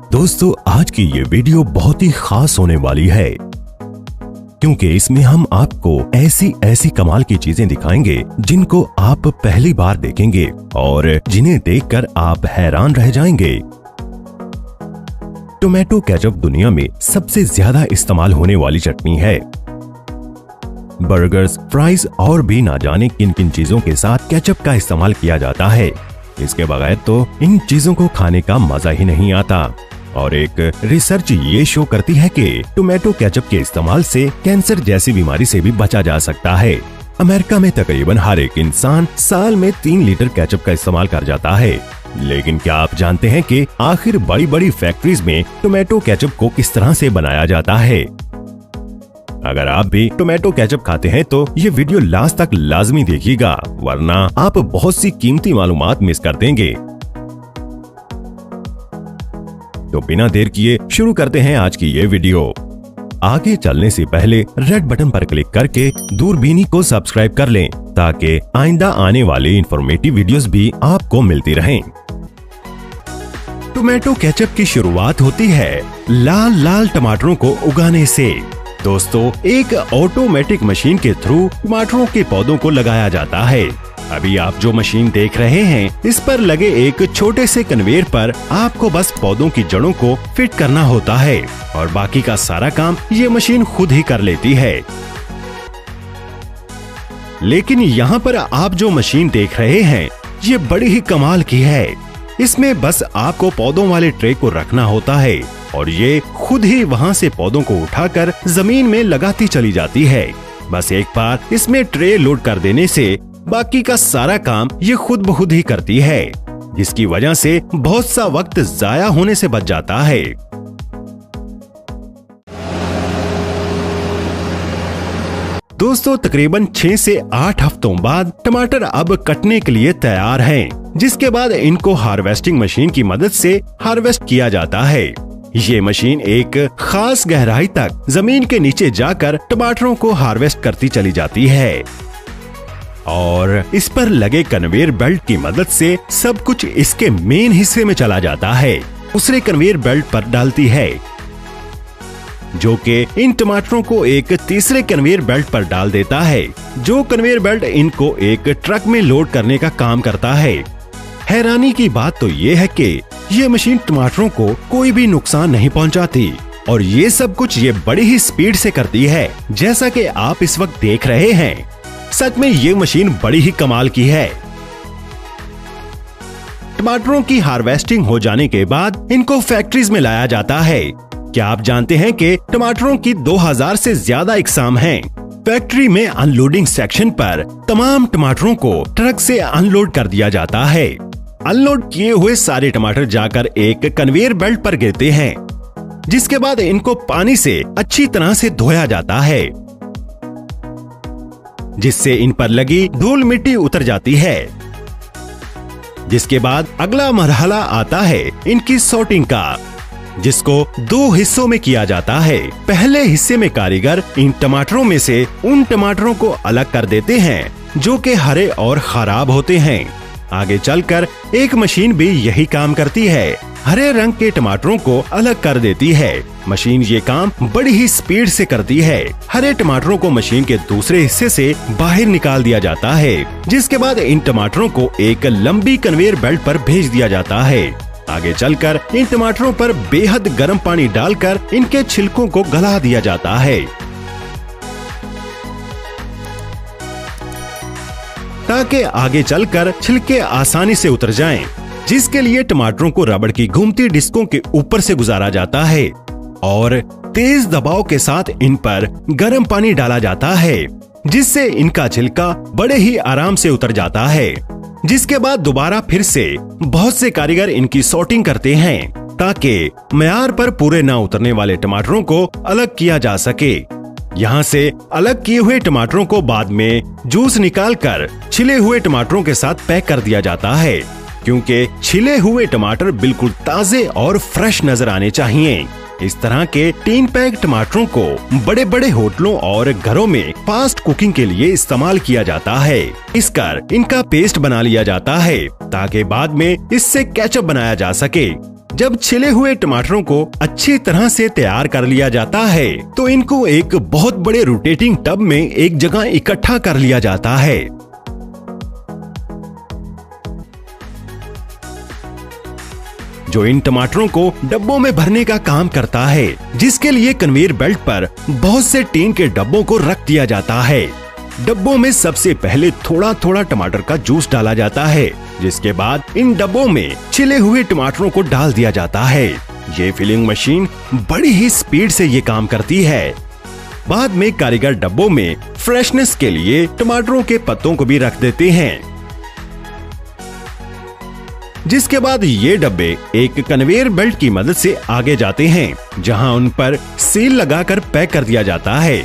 दोस्तों, आज की ये वीडियो बहुत ही खास होने वाली है क्योंकि इसमें हम आपको ऐसी कमाल की चीजें दिखाएंगे जिनको आप पहली बार देखेंगे और जिन्हें देखकर आप हैरान रह जाएंगे। टोमेटो केचप दुनिया में सबसे ज्यादा इस्तेमाल होने वाली चटनी है। बर्गर्स, फ्राइज और भी ना जाने किन किन चीजों के साथ केचप का इस्तेमाल किया जाता है। इसके बगैर तो इन चीजों को खाने का मजा ही नहीं आता। और एक रिसर्च ये शो करती है कि टोमेटो केचप के इस्तेमाल से कैंसर जैसी बीमारी से भी बचा जा सकता है। अमेरिका में तकरीबन हर एक इंसान साल में 3 लीटर केचप का इस्तेमाल कर जाता है। लेकिन क्या आप जानते हैं कि आखिर बड़ी बड़ी फैक्ट्रीज में टोमेटो केचप को किस तरह से बनाया जाता है? अगर आप भी टोमेटो केचप खाते हैं तो ये वीडियो लास्ट तक लाजमी देखिएगा, वरना आप बहुत सी कीमती मालूमात मिस कर देंगे। तो बिना देर किए शुरू करते हैं आज की ये वीडियो। आगे चलने से पहले रेड बटन पर क्लिक करके दूरबीनी को सब्सक्राइब कर लें ताकि आइंदा आने वाले इंफॉर्मेटिव वीडियोस भी आपको मिलती रहें। टोमेटो केचप की शुरुआत होती है लाल लाल टमाटरों को उगाने से। दोस्तों, एक ऑटोमेटिक मशीन के थ्रू टमाटरों के पौधों को लगाया जाता है। अभी आप जो मशीन देख रहे हैं, इस पर लगे एक छोटे से कन्वेयर पर आपको बस पौधों की जड़ों को फिट करना होता है और बाकी का सारा काम ये मशीन खुद ही कर लेती है। लेकिन यहाँ पर आप जो मशीन देख रहे हैं, ये बड़ी ही कमाल की है। इसमें बस आपको पौधों वाले ट्रे को रखना होता है और ये खुद ही वहाँ से पौधों को उठाकर जमीन में लगाती चली जाती है। बस एक बार इसमें ट्रे लोड कर देने से बाकी का सारा काम ये खुद ब खुद ही करती है, जिसकी वजह से बहुत सा वक्त जाया होने से बच जाता है। दोस्तों, तकरीबन 6 से 8 हफ्तों बाद टमाटर अब कटने के लिए तैयार हैं, जिसके बाद इनको हार्वेस्टिंग मशीन की मदद से हार्वेस्ट किया जाता है। ये मशीन एक खास गहराई तक जमीन के नीचे जाकर टमाटरों को हार्वेस्ट करती चली जाती है और इस पर लगे कन्वेयर बेल्ट की मदद से सब कुछ इसके मेन हिस्से में चला जाता है। दूसरे कन्वेयर बेल्ट पर डालती है, जो कि इन टमाटरों को एक तीसरे कन्वेयर बेल्ट पर डाल देता है, जो कन्वेयर बेल्ट इनको एक ट्रक में लोड करने का काम करता है। हैरानी की बात तो ये है कि ये मशीन टमाटरों को कोई भी नुकसान नहीं पहुंचाती और ये सब कुछ ये बड़ी ही स्पीड से करती है, जैसा कि आप इस वक्त देख रहे हैं। सच में ये मशीन बड़ी ही कमाल की है। टमाटरों की हार्वेस्टिंग हो जाने के बाद इनको फैक्ट्रीज में लाया जाता है। क्या आप जानते हैं कि टमाटरों की 2000 से ज्यादा इकसाम हैं। फैक्ट्री में अनलोडिंग सेक्शन पर तमाम टमाटरों को ट्रक से अनलोड कर दिया जाता है। अनलोड किए हुए सारे टमाटर जाकर एक कन्वेयर बेल्ट पर गिरते हैं, जिसके बाद इनको पानी से अच्छी तरह से धोया जाता है, जिससे इन पर लगी धूल मिट्टी उतर जाती है। जिसके बाद अगला मरहला आता है इनकी सॉर्टिंग का, जिसको 2 हिस्सों में किया जाता है। पहले हिस्से में कारीगर इन टमाटरों में से उन टमाटरों को अलग कर देते हैं जो कि हरे और खराब होते हैं। आगे चलकर एक मशीन भी यही काम करती है, हरे रंग के टमाटरों को अलग कर देती है। मशीन ये काम बड़ी ही स्पीड से करती है। हरे टमाटरों को मशीन के दूसरे हिस्से से बाहर निकाल दिया जाता है, जिसके बाद इन टमाटरों को एक लंबी कन्वेयर बेल्ट पर भेज दिया जाता है। आगे चलकर इन टमाटरों पर बेहद गर्म पानी डालकर इनके छिलकों को गला दिया जाता है, ताकि आगे चलकर छिलके आसानी से उतर जाएं, जिसके लिए टमाटरों को रबड़ की घूमती डिस्कों के ऊपर से गुजारा जाता है और तेज दबाव के साथ इन पर गर्म पानी डाला जाता है, जिससे इनका छिलका बड़े ही आराम से उतर जाता है। जिसके बाद दोबारा फिर से बहुत से कारीगर इनकी सॉर्टिंग करते हैं, ताकि मयार पर पूरे ना उतरने वाले टमाटरों को अलग किया जा सके। यहाँ से अलग किए हुए टमाटरों को बाद में जूस निकालकर छिले हुए टमाटरों के साथ पैक कर दिया जाता है, क्योंकि छिले हुए टमाटर बिल्कुल ताजे और फ्रेश नजर आने चाहिए। इस तरह के 3 पैक टमाटरों को बड़े बड़े होटलों और घरों में फास्ट कुकिंग के लिए इस्तेमाल किया जाता है। इसकर इनका पेस्ट बना लिया जाता है ताकि बाद में इससे केचप बनाया जा सके। जब छिले हुए टमाटरों को अच्छी तरह से तैयार कर लिया जाता है तो इनको एक बहुत बड़े रोटेटिंग टब में एक जगह इकट्ठा कर लिया जाता है। जो इन टमाटरों को डब्बों में भरने का काम करता है, जिसके लिए कन्वेयर बेल्ट पर बहुत से टीन के डब्बों को रख दिया जाता है। डब्बों में सबसे पहले थोड़ा थोड़ा टमाटर का जूस डाला जाता है, जिसके बाद इन डब्बों में छिले हुए टमाटरों को डाल दिया जाता है। ये फिलिंग मशीन बड़ी ही स्पीड से ये काम करती है। बाद में कारीगर डब्बों में फ्रेशनेस के लिए टमाटरों के पत्तों को भी रख देते हैं, जिसके बाद ये डब्बे एक कन्वेयर बेल्ट की मदद से आगे जाते हैं, जहां उन पर सील लगाकर पैक कर दिया जाता है।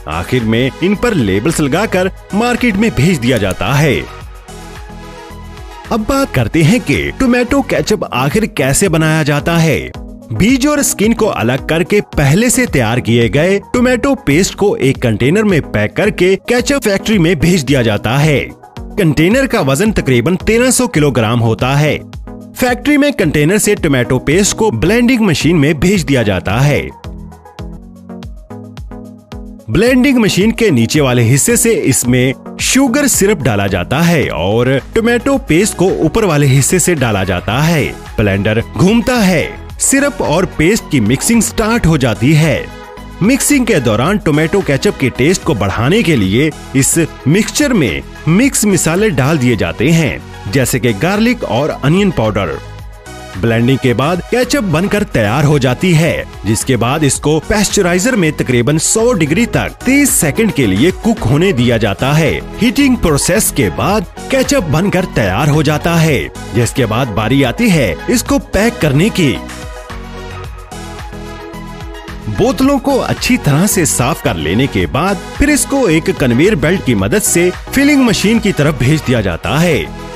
आखिर में इन पर लेबल्स लगाकर मार्केट में भेज दिया जाता है। अब बात करते हैं कि टोमेटो केचप आखिर कैसे बनाया जाता है। बीज और स्किन को अलग करके पहले से तैयार किए गए टोमेटो पेस्ट को एक कंटेनर में पैक करके केचप फैक्ट्री में भेज दिया जाता है। कंटेनर का वजन तकरीबन 1300 किलोग्राम होता है। फैक्ट्री में कंटेनर से टोमेटो पेस्ट को ब्लेंडिंग मशीन में भेज दिया जाता है। ब्लेंडिंग मशीन के नीचे वाले हिस्से से इसमें शुगर सिरप डाला जाता है और टोमेटो पेस्ट को ऊपर वाले हिस्से से डाला जाता है। ब्लेंडर घूमता है, सिरप और पेस्ट की मिक्सिंग स्टार्ट हो जाती है। मिक्सिंग के दौरान टोमेटो केचप के टेस्ट को बढ़ाने के लिए इस मिक्सचर में मिक्स मसाले डाल दिए जाते हैं, जैसे कि गार्लिक और अनियन पाउडर। ब्लेंडिंग के बाद केचप बनकर तैयार हो जाती है, जिसके बाद इसको पैस्चराइजर में तकरीबन 100 डिग्री तक 30 सेकंड के लिए कुक होने दिया जाता है। हीटिंग प्रोसेस के बाद केचप बनकर तैयार हो जाता है, जिसके बाद बारी आती है इसको पैक करने की। बोतलों को अच्छी तरह से साफ कर लेने के बाद फिर इसको एक कन्वेयर बेल्ट की मदद से फिलिंग मशीन की तरफ भेज दिया जाता है।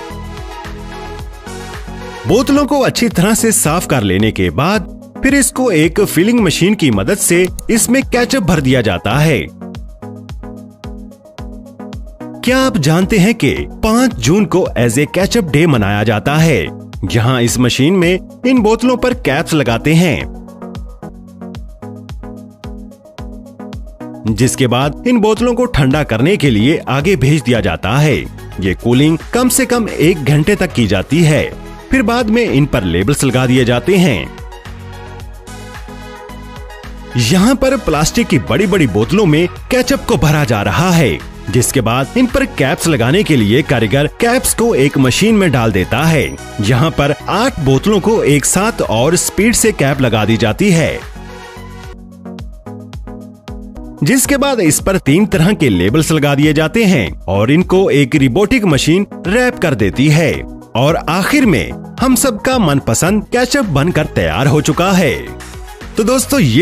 बोतलों को अच्छी तरह से साफ कर लेने के बाद फिर इसको एक फिलिंग मशीन की मदद से इसमें केचप भर दिया जाता है। क्या आप जानते हैं कि 5 जून को एज ए केचप डे मनाया जाता है, जहां इस मशीन में इन बोतलों पर कैप्स लगाते हैं, जिसके बाद इन बोतलों को ठंडा करने के लिए आगे भेज दिया जाता है। ये कूलिंग कम से कम 1 घंटे तक की जाती है। फिर बाद में इन पर लेबल्स लगा दिए जाते हैं। यहाँ पर प्लास्टिक की बड़ी बड़ी बोतलों में केचप को भरा जा रहा है, जिसके बाद इन पर कैप्स लगाने के लिए कारीगर कैप्स को एक मशीन में डाल देता है। यहाँ पर 8 बोतलों को एक साथ और स्पीड से कैप लगा दी जाती है, जिसके बाद इस पर 3 तरह के लेबल्स लगा दिए जाते हैं और इनको एक रोबोटिक मशीन रैप कर देती है। और आखिर में हम सबका मनपसंद केचप बनकर तैयार हो चुका है। तो दोस्तों, ये